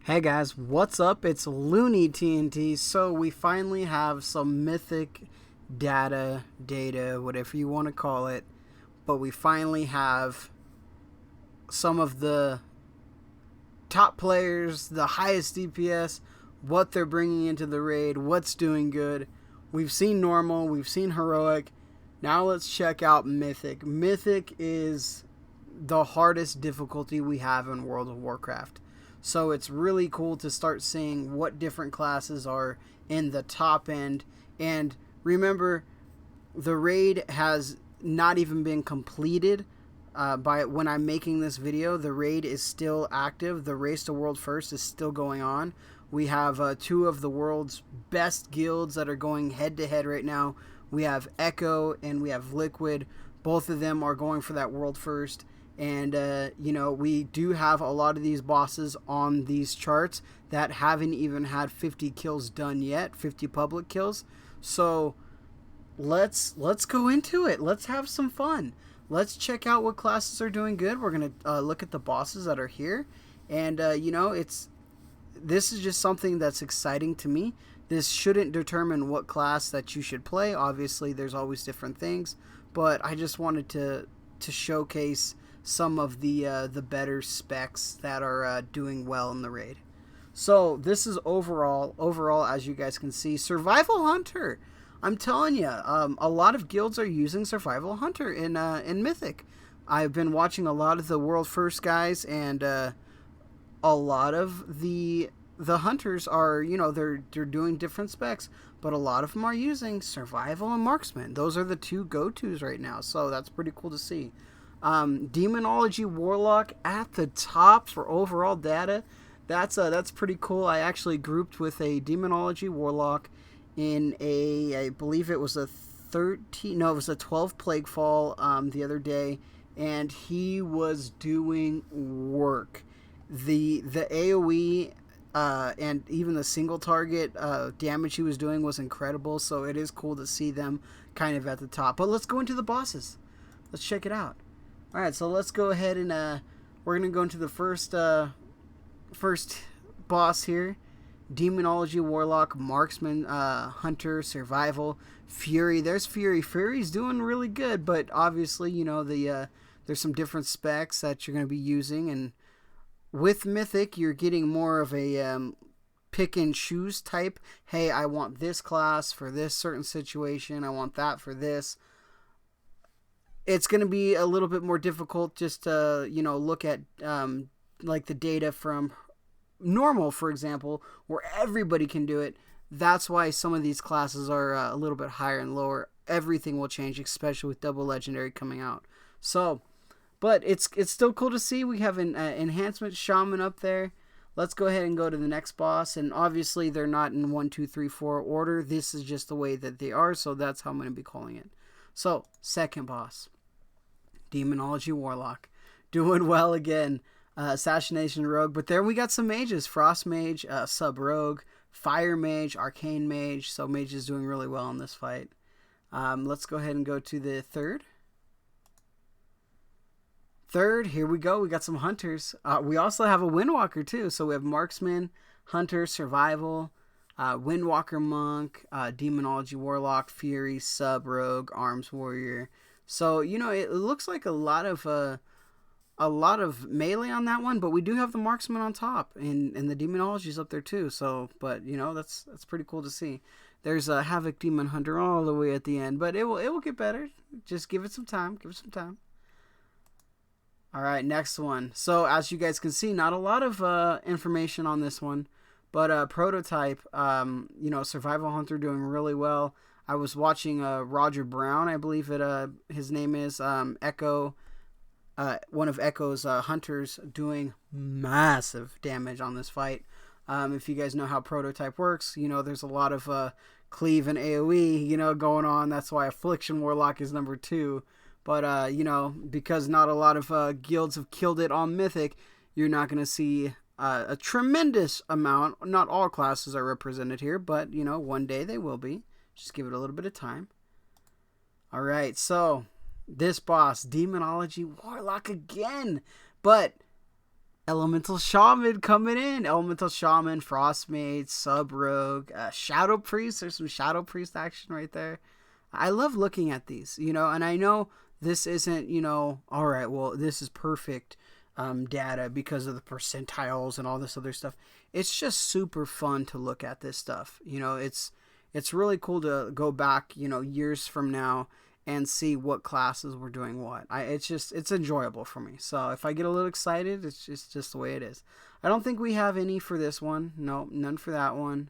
Hey guys, what's up? It's Looney TNT. So we finally have some mythic data, whatever you want to call it. But we finally have some of the top players, the highest DPS, what they're bringing into the raid, what's doing good. We've seen normal, we've seen heroic. Now let's check out mythic. Mythic is the hardest difficulty we have in World of Warcraft. So it's really cool to start seeing what different classes are in the top end. And remember, the raid has not even been completed by when I'm making this video. The raid is still active. The race to world first is still going on. We have two of the world's best guilds that are going head to head right now. We have Echo and we have Liquid. Both of them are going for that world first. And, we do have a lot of these bosses on these charts that haven't even had 50 kills done yet, 50 public kills. So let's go into it. Let's have some fun. Let's check out what classes are doing good. We're going to look at the bosses that are here. And, this is just something that's exciting to me. This shouldn't determine what class that you should play. Obviously, there's always different things. But I just wanted to showcase some of the better specs that are doing well in the raid. So this is overall, as you guys can see, Survival Hunter. I'm telling you, a lot of guilds are using Survival Hunter in Mythic. I've been watching a lot of the World First guys, and a lot of the hunters are, they're doing different specs, but a lot of them are using Survival and Marksman. Those are the two go-tos right now, so that's pretty cool to see. Demonology Warlock at the top for overall data. That's pretty cool. I actually grouped with a Demonology Warlock in I believe it was a 12 Plaguefall the other day, and he was doing work. The AoE and even the single target damage he was doing was incredible, so it is cool to see them kind of at the top. But let's go into the bosses. Let's check it out. Alright, so let's go ahead and we're going to go into the first boss here. Demonology Warlock, Marksman, Hunter, Survival, Fury. There's Fury. Fury's doing really good, but obviously, there's some different specs that you're going to be using, and with Mythic, you're getting more of a pick and choose type. Hey, I want this class for this certain situation. I want that for this. It's going to be a little bit more difficult just to, look at like the data from normal, for example, where everybody can do it. That's why some of these classes are a little bit higher and lower. Everything will change, especially with double legendary coming out. So, but it's still cool to see. We have an enhancement shaman up there. Let's go ahead and go to the next boss. And obviously, they're not in 1, 2, 3, 4 order. This is just the way that they are, so that's how I'm going to be calling it. So, second boss. Demonology Warlock. Doing well again. Assassination Rogue. But there we got some mages. Frost Mage, Sub Rogue, Fire Mage, Arcane Mage. So Mage is doing really well in this fight. Let's go ahead and go to the third. Here we go. We got some Hunters. We also have a Windwalker too. So we have Marksman, Hunter, Survival, Windwalker Monk, Demonology Warlock, Fury, Sub Rogue, Arms Warrior. So, it looks like a lot of melee on that one, but we do have the Marksman on top, and the Demonology's up there too. So, but that's pretty cool to see. There's a Havoc Demon Hunter all the way at the end, but it will get better. Just give it some time. All right, next one. So, as you guys can see, not a lot of information on this one, but prototype. Survival Hunter doing really well. I was watching Roger Brown, I believe his name is, Echo, one of Echo's hunters, doing massive damage on this fight. If you guys know how prototype works, there's a lot of cleave and AoE, going on. That's why Affliction Warlock is number 2. But, because not a lot of guilds have killed it on Mythic, you're not going to see a tremendous amount. Not all classes are represented here, but, one day they will be. Just give it a little bit of time. Alright, so this boss, Demonology Warlock again. But Elemental Shaman coming in. Elemental Shaman, Frostmate, Sub Rogue, Shadow Priest. There's some Shadow Priest action right there. I love looking at these, and I know this isn't, all right, well, this is perfect data because of the percentiles and all this other stuff. It's just super fun to look at this stuff. It's really cool to go back, years from now and see what classes were doing what. It's enjoyable for me. So if I get a little excited, it's just the way it is. I don't think we have any for this one. No, none for that one.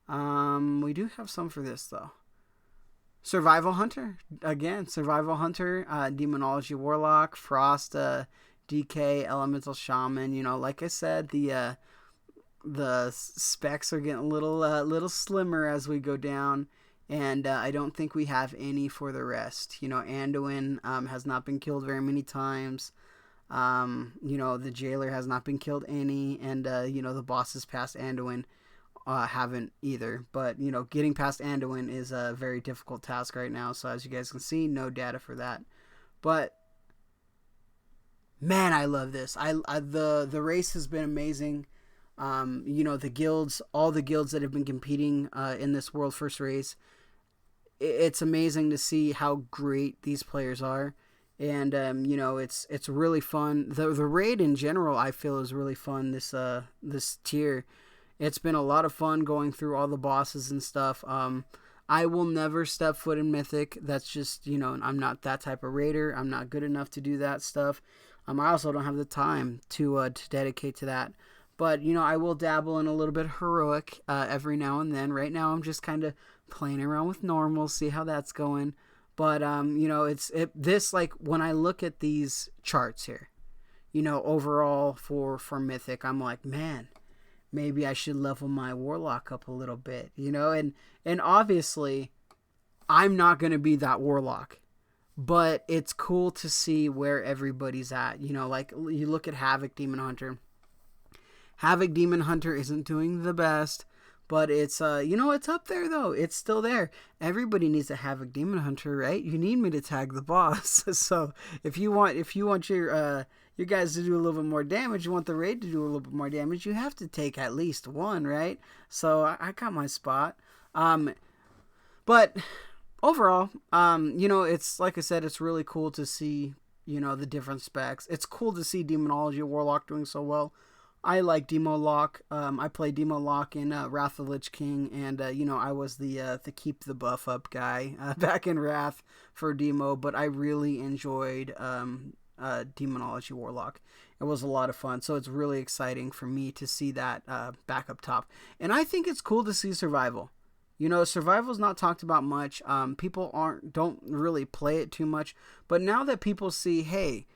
We do have some for this though. Survival Hunter again. Survival Hunter, Demonology Warlock, Frost, DK, Elemental Shaman. Like I said, the specs are getting a little slimmer as we go down. And I don't think we have any for the rest. Anduin has not been killed very many times. The Jailer has not been killed any. And, the bosses past Anduin haven't either. But, getting past Anduin is a very difficult task right now. So as you guys can see, no data for that. But, man, I love this. The race has been amazing. The guilds, all the guilds that have been competing in this World First race, it's amazing to see how great these players are. And, it's really fun. The raid in general, I feel, is really fun, this tier. It's been a lot of fun going through all the bosses and stuff. I will never step foot in Mythic. That's just, I'm not that type of raider. I'm not good enough to do that stuff. I also don't have the time to dedicate to that. But, I will dabble in a little bit of heroic every now and then. Right now, I'm just kind of playing around with normal, see how that's going. But, this, like, when I look at these charts here, overall for Mythic, I'm like, man, maybe I should level my Warlock up a little bit, And obviously, I'm not going to be that Warlock. But it's cool to see where everybody's at. Like, you look at Havoc Demon Hunter. Havoc Demon Hunter isn't doing the best, but it's it's up there though. It's still there. Everybody needs a Havoc Demon Hunter, right? You need me to tag the boss. So if you want your guys to do a little bit more damage, you want the raid to do a little bit more damage, you have to take at least one, right? So I got my spot. But overall, it's like I said, it's really cool to see the different specs. It's cool to see Demonology Warlock doing so well. I like Demo Lock. I play Demo Lock in Wrath of the Lich King, and I was the keep the buff up guy back in Wrath for Demo, but I really enjoyed Demonology Warlock. It was a lot of fun, so it's really exciting for me to see that back up top. And I think it's cool to see Survival. Survival's not talked about much. People don't really play it too much, but now that people see, hey,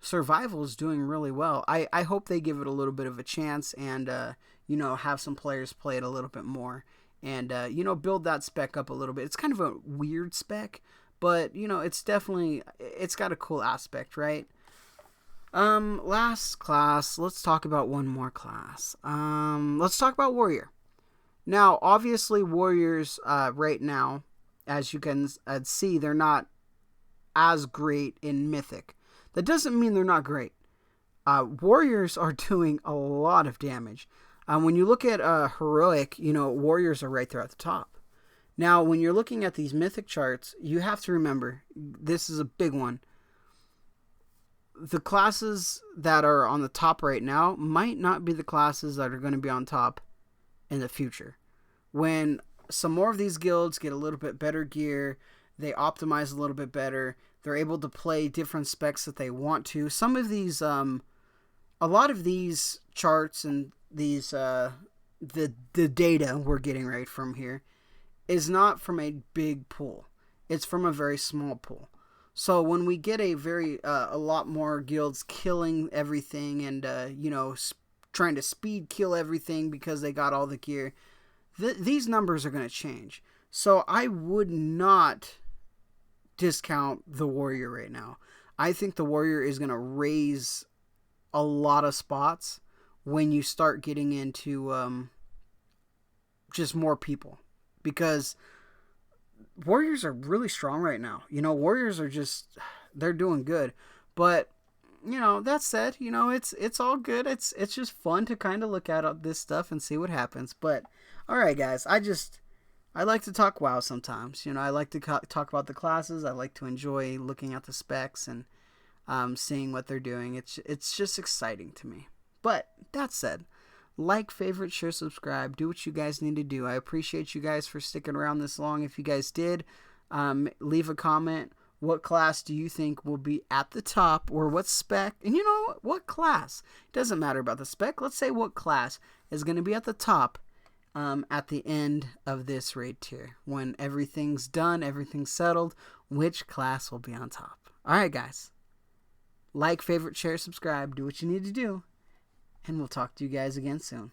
Survival is doing really well, I hope they give it a little bit of a chance and, have some players play it a little bit more and, build that spec up a little bit. It's kind of a weird spec, but, it's got a cool aspect, right? Last class, let's talk about one more class. Let's talk about Warrior. Now, obviously, Warriors, right now, as you can see, they're not as great in Mythic. That doesn't mean they're not great. Warriors are doing a lot of damage. When you look at Heroic, Warriors are right there at the top. Now, when you're looking at these Mythic charts, you have to remember, this is a big one. The classes that are on the top right now might not be the classes that are going to be on top in the future. When some more of these guilds get a little bit better gear, they optimize a little bit better, they're able to play different specs that they want to. Some of these, a lot of these charts and these, the data we're getting right from here is not from a big pool. It's from a very small pool. So when we get a lot more guilds killing everything and, trying to speed kill everything because they got all the gear, these numbers are going to change. So I would not discount the Warrior right now. I think the Warrior is going to raise a lot of spots when you start getting into just more people, because Warriors are really strong right now. Warriors are they're doing good, but that said, it's all good. It's just fun to kind of look at this stuff and see what happens. But all right, guys, I like to talk WoW sometimes. I like to talk about the classes. I like to enjoy looking at the specs and seeing what they're doing. It's just exciting to me. But that said, like, favorite, share, subscribe, do what you guys need to do. I appreciate you guys for sticking around this long. If you guys did, leave a comment. What class do you think will be at the top, or what spec? And what class? It doesn't matter about the spec. Let's say what class is going to be at the top at the end of this raid tier. When everything's done, everything's settled, which class will be on top? All right, guys. Like, favorite, share, subscribe, do what you need to do. And we'll talk to you guys again soon.